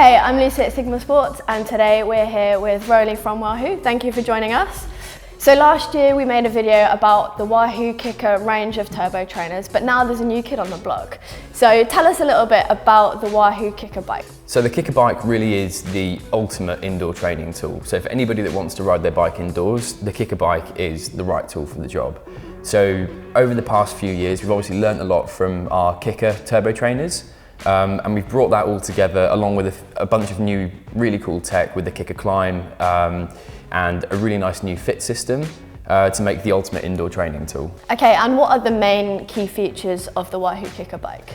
Hey, I'm Lucy at Sigma Sports, and today we're here with Rowley from Wahoo. Thank you for joining us. So last year we made a video about the Wahoo KICKR range of turbo trainers, but now there's a new kid on the block. So tell us a little bit about the Wahoo KICKR bike. So the KICKR bike really is the ultimate indoor training tool. So for anybody that wants to ride their bike indoors, the KICKR bike is the right tool for the job. So over the past few years, we've obviously learnt a lot from our KICKR turbo trainers. And we've brought that all together along with a bunch of new really cool tech with the KICKR Climb and a really nice new fit system to make the ultimate indoor training tool. Okay, and what are the main key features of the Wahoo KICKR bike?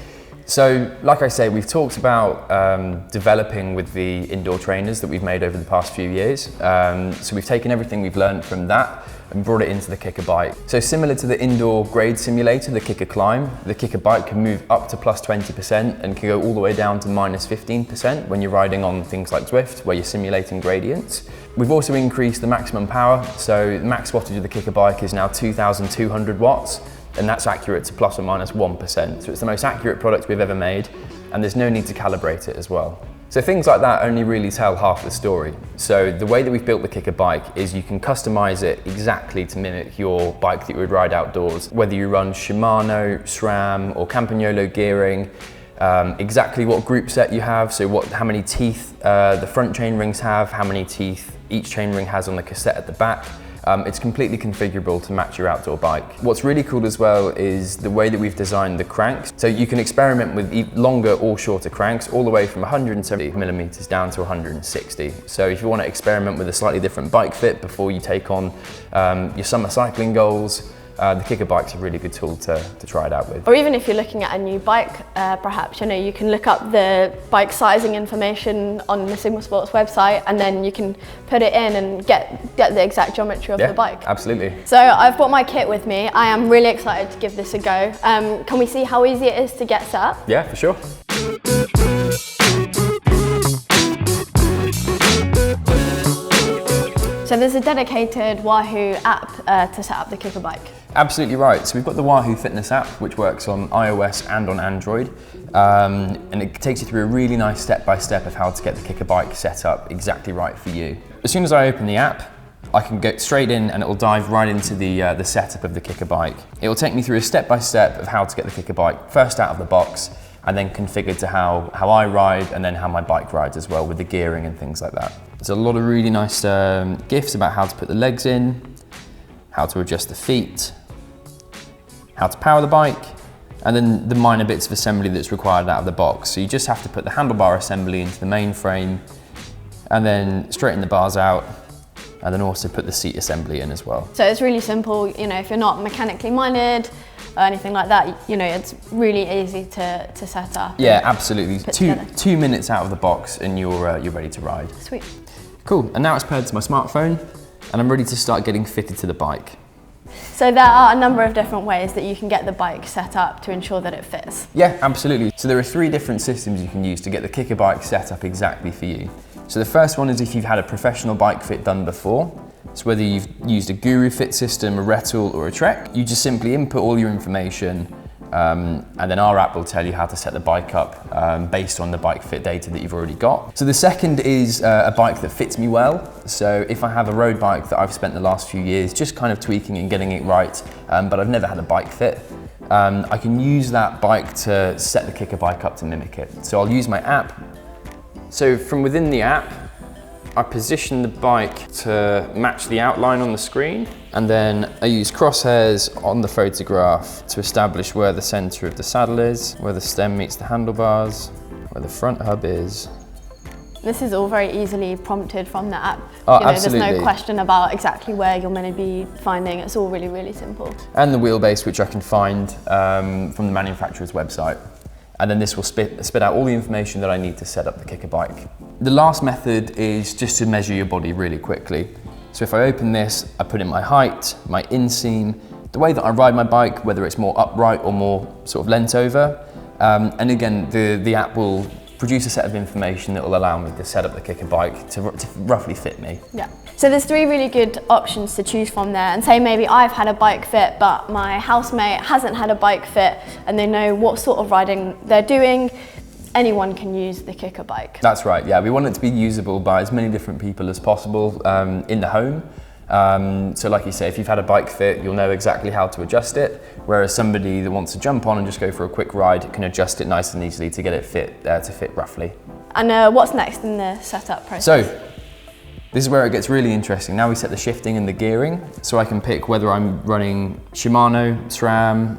So, like I say, we've talked about developing with the indoor trainers that we've made over the past few years. So we've taken everything we've learned from that and brought it into the KICKR bike. So similar to the indoor grade simulator, the KICKR Climb, the KICKR bike can move up to plus 20% and can go all the way down to minus 15% when you're riding on things like Zwift, where you're simulating gradients. We've also increased the maximum power, so the max wattage of the KICKR bike is now 2,200 watts, and that's accurate to plus or minus 1%. So it's the most accurate product we've ever made, and there's no need to calibrate it as well. So things like that only really tell half the story. So the way that we've built the KICKR bike is you can customize it exactly to mimic your bike that you would ride outdoors. Whether you run Shimano, SRAM or Campagnolo gearing, exactly what group set you have, so how many teeth the front chain rings have, how many teeth each chain ring has on the cassette at the back. It's completely configurable to match your outdoor bike. What's really cool as well is the way that we've designed the cranks. So you can experiment with longer or shorter cranks, all the way from 170 millimeters down to 160. So if you want to experiment with a slightly different bike fit before you take on your summer cycling goals, the KICKR bike's a really good tool to try it out with. Or even if you're looking at a new bike, perhaps, you can look up the bike sizing information on the Sigma Sports website, and then you can put it in and get the exact geometry of the bike. Absolutely. So I've brought my kit with me. I am really excited to give this a go. Can we see how easy it is to get set up? Yeah, for sure. So there's a dedicated Wahoo app to set up the KICKR bike. Absolutely right. So we've got the Wahoo Fitness app, which works on iOS and on Android. And it takes you through a really nice step-by-step of how to get the KICKR bike set up exactly right for you. As soon as I open the app, I can get straight in and it will dive right into the setup of the KICKR bike. It will take me through a step-by-step of how to get the KICKR bike first out of the box, and then configured to how I ride and then how my bike rides as well with the gearing and things like that. There's a lot of really nice GIFs about how to put the legs in, how to adjust the feet, how to power the bike, and then the minor bits of assembly that's required out of the box. So you just have to put the handlebar assembly into the main frame and then straighten the bars out, and then also put the seat assembly in as well. So it's really simple, if you're not mechanically minded or anything like that, it's really easy to set up. Yeah, absolutely. Two minutes out of the box and you're ready to ride. Sweet. Cool, and now it's paired to my smartphone and I'm ready to start getting fitted to the bike. So there are a number of different ways that you can get the bike set up to ensure that it fits. Yeah, absolutely. So there are 3 different systems you can use to get the KICKR bike set up exactly for you. So the first one is if you've had a professional bike fit done before. So whether you've used a Guru Fit system, a Rettool or a Trek, you just simply input all your information and then our app will tell you how to set the bike up based on the bike fit data that you've already got. So the second is a bike that fits me well. So if I have a road bike that I've spent the last few years just kind of tweaking and getting it right, but I've never had a bike fit, I can use that bike to set the KICKR bike up to mimic it. So I'll use my app. So from within the app, I position the bike to match the outline on the screen, and then I use crosshairs on the photograph to establish where the center of the saddle is, where the stem meets the handlebars, where the front hub is. This is all very easily prompted from the app. Absolutely. There's no question about exactly where you're going to be finding. It's all really, really simple. And the wheelbase, which I can find from the manufacturer's website. And then this will spit out all the information that I need to set up the KICKR bike. The last method is just to measure your body really quickly. So if I open this, I put in my height, my inseam, the way that I ride my bike, whether it's more upright or more sort of leant over. And again, the app will produce a set of information that will allow me to set up the KICKR bike to roughly fit me. Yeah. So there's 3 really good options to choose from there, and say maybe I've had a bike fit but my housemate hasn't had a bike fit and they know what sort of riding they're doing anyone can use the KICKR bike. That's right, yeah. We want it to be usable by as many different people as possible in the home. So like you say, if you've had a bike fit, you'll know exactly how to adjust it, whereas somebody that wants to jump on and just go for a quick ride can adjust it nice and easily to get it to fit roughly. And what's next in the setup process? So, this is where it gets really interesting. Now we set the shifting and the gearing, so I can pick whether I'm running Shimano, SRAM,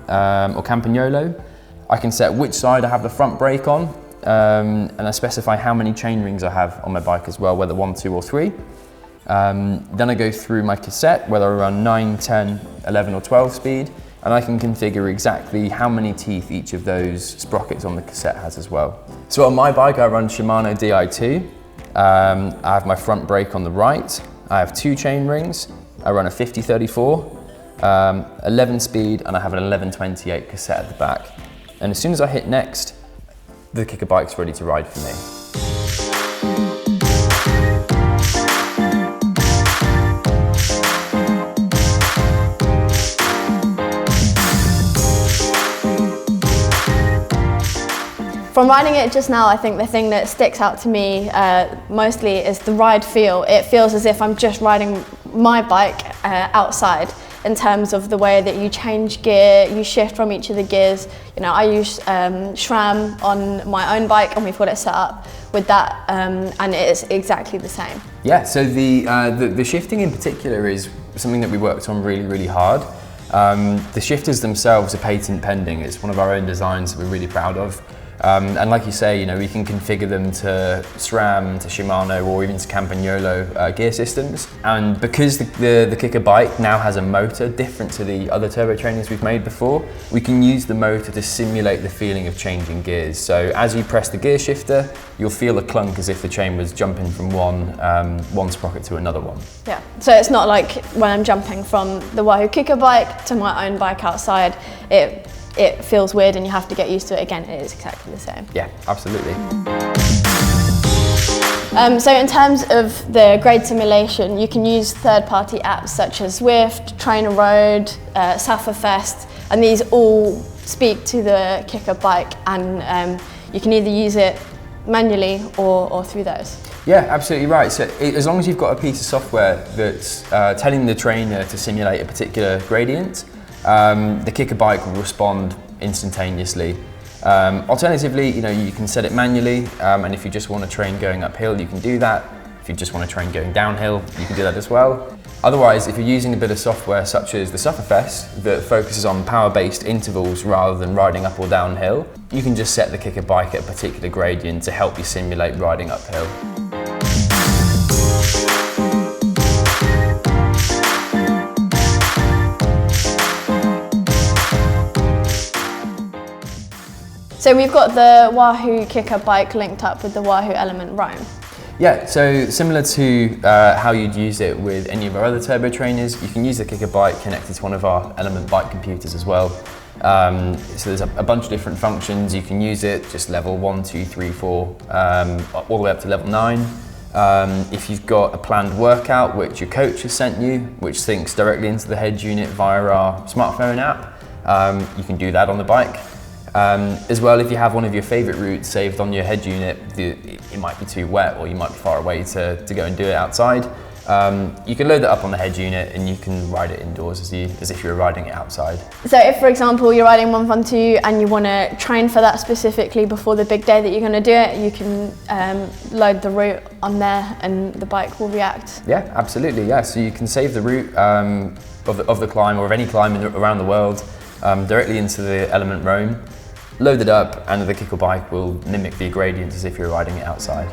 or Campagnolo. I can set which side I have the front brake on, and I specify how many chain rings I have on my bike as well, whether 1, 2 or 3. Then I go through my cassette, whether I run 9, 10, 11 or 12 speed, and I can configure exactly how many teeth each of those sprockets on the cassette has as well. So on my bike I run Shimano Di2, I have my front brake on the right, I have 2 chain rings, I run a 50-34, 11 speed, and I have an 11-28 cassette at the back. And as soon as I hit next, the KICKR bike's ready to ride for me. From riding it just now, I think the thing that sticks out to me mostly is the ride feel. It feels as if I'm just riding my bike outside, in terms of the way that you change gear, you shift from each of the gears. You know, I use SRAM on my own bike, and we've got it set up with that, and it is exactly the same. Yeah, so the shifting in particular is something that we worked on really hard. The shifters themselves are patent pending. It's one of our own designs that we're really proud of. And like you say, you know, we can configure them to SRAM, to Shimano, or even to Campagnolo gear systems. And because the KICKR bike now has a motor different to the other turbo trainers we've made before, we can use the motor to simulate the feeling of changing gears. So as you press the gear shifter, you'll feel a clunk as if the chain was jumping from one sprocket to another one. Yeah, so it's not like when I'm jumping from the Wahoo KICKR bike to my own bike outside, it feels weird and you have to get used to it. Again, it is exactly the same. Yeah, absolutely. So in terms of the grade simulation, you can use third-party apps such as Zwift, TrainerRoad, Sufferfest, and these all speak to the KICKR bike, and you can either use it manually or through those. Yeah, absolutely right. So as long as you've got a piece of software that's telling the trainer to simulate a particular gradient, the KICKR bike will respond instantaneously. Alternatively, you know, you can set it manually, and if you just want to train going uphill, you can do that. If you just want to train going downhill, you can do that as well. Otherwise, if you're using a bit of software such as the Sufferfest that focuses on power-based intervals rather than riding up or downhill, you can just set the KICKR bike at a particular gradient to help you simulate riding uphill. So we've got the Wahoo KICKR bike linked up with the Wahoo Element Roam. Yeah, so similar to how you'd use it with any of our other turbo trainers, you can use the KICKR bike connected to one of our Element bike computers as well. So there's a bunch of different functions. You can use it just level 1, 2, 3, 4, all the way up to level 9. If you've got a planned workout which your coach has sent you, which syncs directly into the head unit via our smartphone app, you can do that on the bike. As well, if you have one of your favourite routes saved on your head unit, it might be too wet or you might be far away to go and do it outside, you can load that up on the head unit and you can ride it indoors as if you were riding it outside. So if, for example, you're riding 112 and you want to train for that specifically before the big day that you're going to do it, you can load the route on there and the bike will react. Yeah, absolutely, yeah. So you can save the route of the climb or of any climb around the world directly into the Element Roam. Load it up and the KICKR bike will mimic the gradient as if you're riding it outside.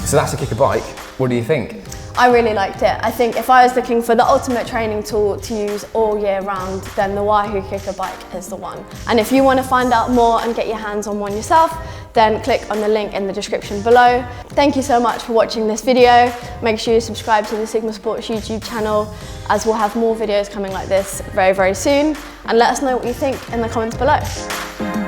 So that's a KICKR bike. What do you think? I really liked it. I think if I was looking for the ultimate training tool to use all year round, then the Wahoo KICKR bike is the one. And if you want to find out more and get your hands on one yourself, then click on the link in the description below. Thank you so much for watching this video. Make sure you subscribe to the Sigma Sports YouTube channel, as we'll have more videos coming like this very, very soon. And let us know what you think in the comments below.